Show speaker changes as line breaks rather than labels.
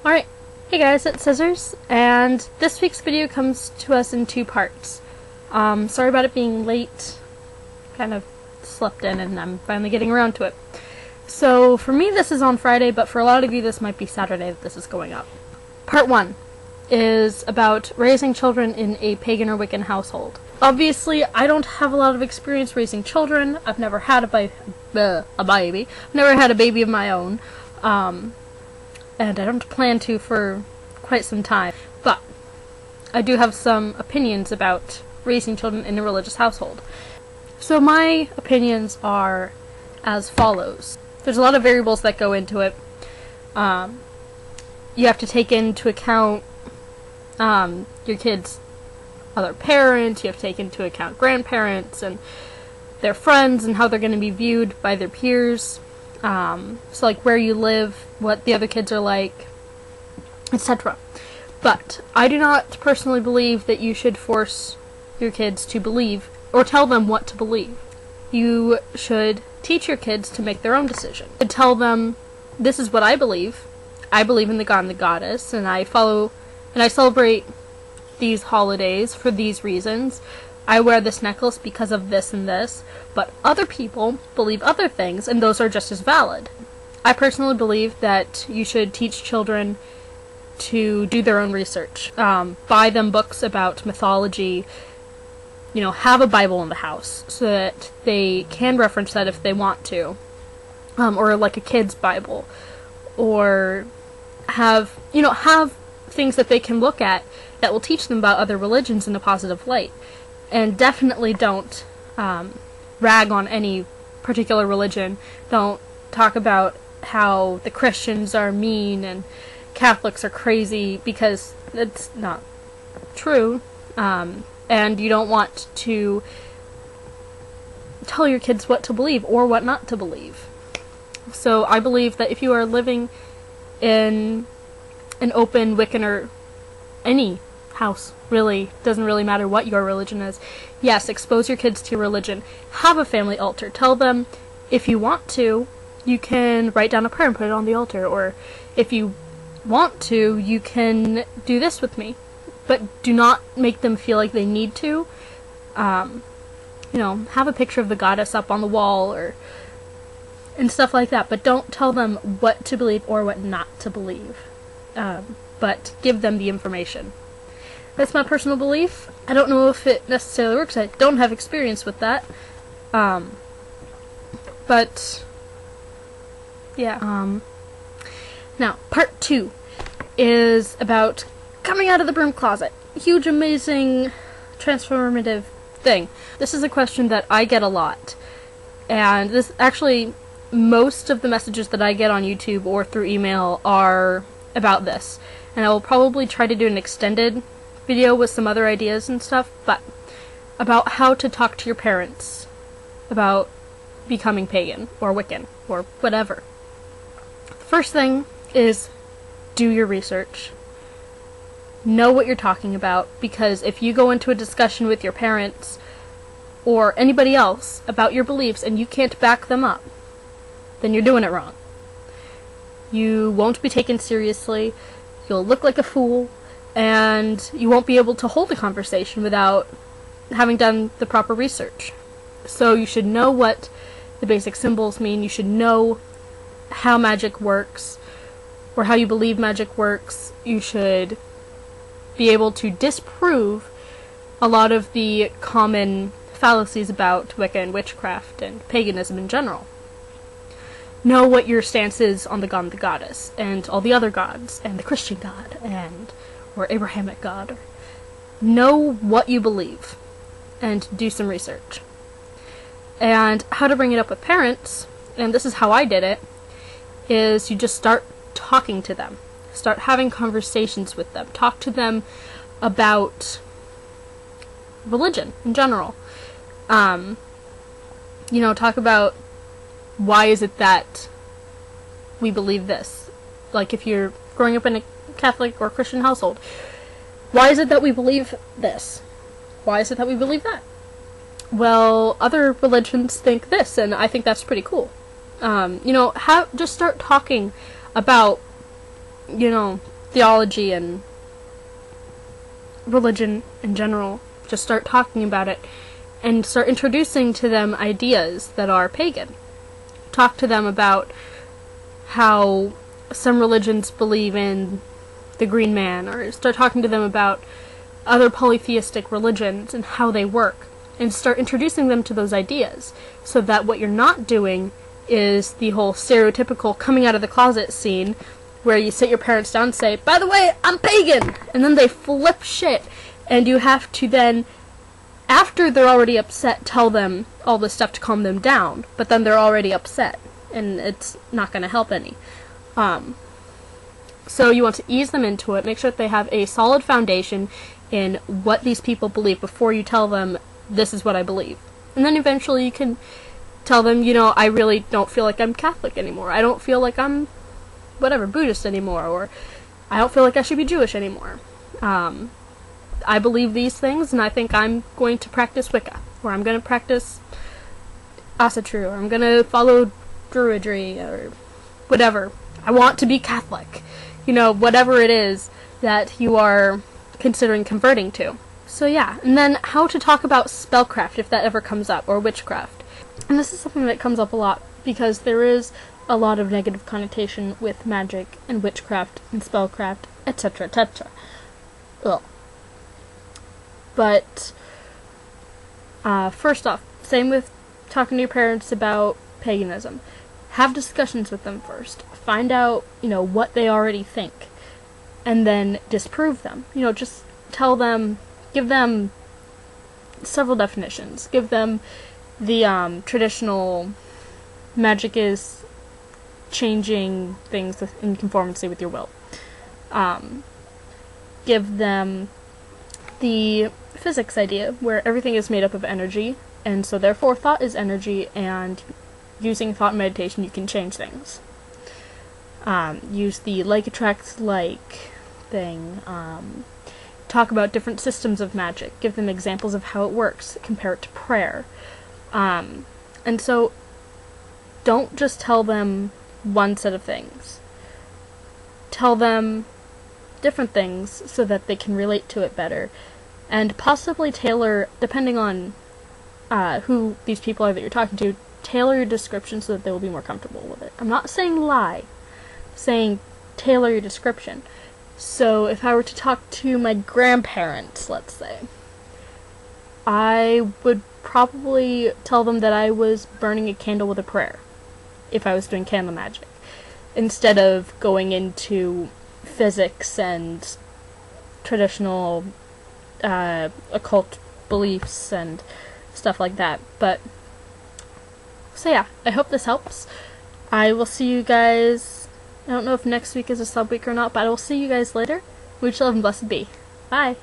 Alright, hey guys, it's Scissors, and this week's video comes to us in two parts. Sorry about it being late, kind of slept in and I'm finally getting around to it. So for me this is on Friday, but for a lot of you this might be Saturday that this is going up. Part 1 is about raising children in a pagan or Wiccan household. Obviously, I don't have a lot of experience raising children. I've never had a baby. I've never had a baby of my own. And I don't plan to for quite some time. But I do have some opinions about raising children in a religious household. So my opinions are as follows. There's a lot of variables that go into it. You have to take into account your kids' other parents, you have to take into account grandparents and their friends and how they're going to be viewed by their peers. So like where you live, what the other kids are like, etc. But I do not personally believe that you should force your kids to believe or tell them what to believe. You should teach your kids to make their own decision. And tell them, this is what I believe. I believe in the god and the goddess, and I follow and I celebrate these holidays for these reasons. I wear this necklace because of this and this, but other people believe other things, and those are just as valid. I personally believe that you should teach children to do their own research. Buy them books about mythology, have a Bible in the house so that they can reference that if they want to. Or like a kid's Bible. Or have things that they can look at that will teach them about other religions in a positive light. And definitely don't rag on any particular religion. Don't talk about how the Christians are mean and Catholics are crazy, because it's not true. And you don't want to tell your kids what to believe or what not to believe. So I believe that if you are living in an open Wiccan or any house, really, doesn't really matter what your religion is, yes, expose your kids to your religion. Have a family altar. Tell them, if you want to, you can write down a prayer and put it on the altar, or if you want to, you can do this with me. But do not make them feel like they need to. Have a picture of the goddess up on the wall and stuff like that. But don't tell them what to believe or what not to believe. But give them the information. That's my personal belief. I don't know if it necessarily works. I don't have experience with that. But yeah. Now, part 2 is about coming out of the broom closet. Huge, amazing, transformative thing. This is a question that I get a lot. And this actually, most of the messages that I get on YouTube or through email are about this. And I will probably try to do an extended video with some other ideas and stuff, but about how to talk to your parents about becoming pagan or Wiccan or whatever. The first thing is do your research. Know what you're talking about, because if you go into a discussion with your parents or anybody else about your beliefs and you can't back them up, then you're doing it wrong. You won't be taken seriously, you'll look like a fool, and you won't be able to hold a conversation without having done the proper research. So you should know what the basic symbols mean, you should know how magic works, or how you believe magic works. You should be able to disprove a lot of the common fallacies about Wicca and witchcraft and paganism in general. Know what your stance is on the god and the goddess, and all the other gods, and the Christian god, or Abrahamic god. Know what you believe, and do some research. And how to bring it up with parents, and this is how I did it, is you just start talking to them. Start having conversations with them. Talk to them about religion in general. Talk about why is it that we believe this. Like if you're growing up in a Catholic or Christian household, why is it that we believe this? Why is it that we believe that? Well, other religions think this, and I think that's pretty cool. Just start talking about theology and religion in general. Just start talking about it and start introducing to them ideas that are pagan. Talk to them about how some religions believe in the green man, or start talking to them about other polytheistic religions and how they work, and start introducing them to those ideas, so that what you're not doing is the whole stereotypical coming out of the closet scene where you sit your parents down and say, by the way, I'm pagan! And then they flip shit, and you have to then, after they're already upset, tell them all this stuff to calm them down, but then they're already upset, and it's not going to help any. So you want to ease them into it, make sure that they have a solid foundation in what these people believe before you tell them, this is what I believe. And then eventually you can tell them, I really don't feel like I'm Catholic anymore. I don't feel like I'm, Buddhist anymore, or I don't feel like I should be Jewish anymore. I believe these things, and I think I'm going to practice Wicca, or I'm going to practice Asatru, or I'm going to follow Druidry, or whatever. I want to be Catholic. Whatever it is that you are considering converting to. So yeah, and then how to talk about spellcraft if that ever comes up, or witchcraft. And this is something that comes up a lot, because there is a lot of negative connotation with magic and witchcraft and spellcraft, etc., etc. Ugh. But, first off, same with talking to your parents about paganism. Have discussions with them first. Find out, what they already think. And then disprove them. Just tell them, give them several definitions. Give them the traditional magic is changing things in conformity with your will. Give them the physics idea, where everything is made up of energy, and so therefore thought is energy, and using thought and meditation you can change things. Use the like attracts like thing. Talk about different systems of magic. Give them examples of how it works. Compare it to prayer. And so don't just tell them one set of things. Tell them different things so that they can relate to it better. And possibly tailor, depending on who these people are that you're talking to, tailor your description so that they will be more comfortable with it. I'm not saying lie. I'm saying tailor your description. So if I were to talk to my grandparents, let's say, I would probably tell them that I was burning a candle with a prayer, if I was doing candle magic, instead of going into physics and traditional occult beliefs and stuff like that. But so yeah, I hope this helps. I will see you guys, I don't know if next week is a sub week or not, but I will see you guys later. Much love and blessed be. Bye.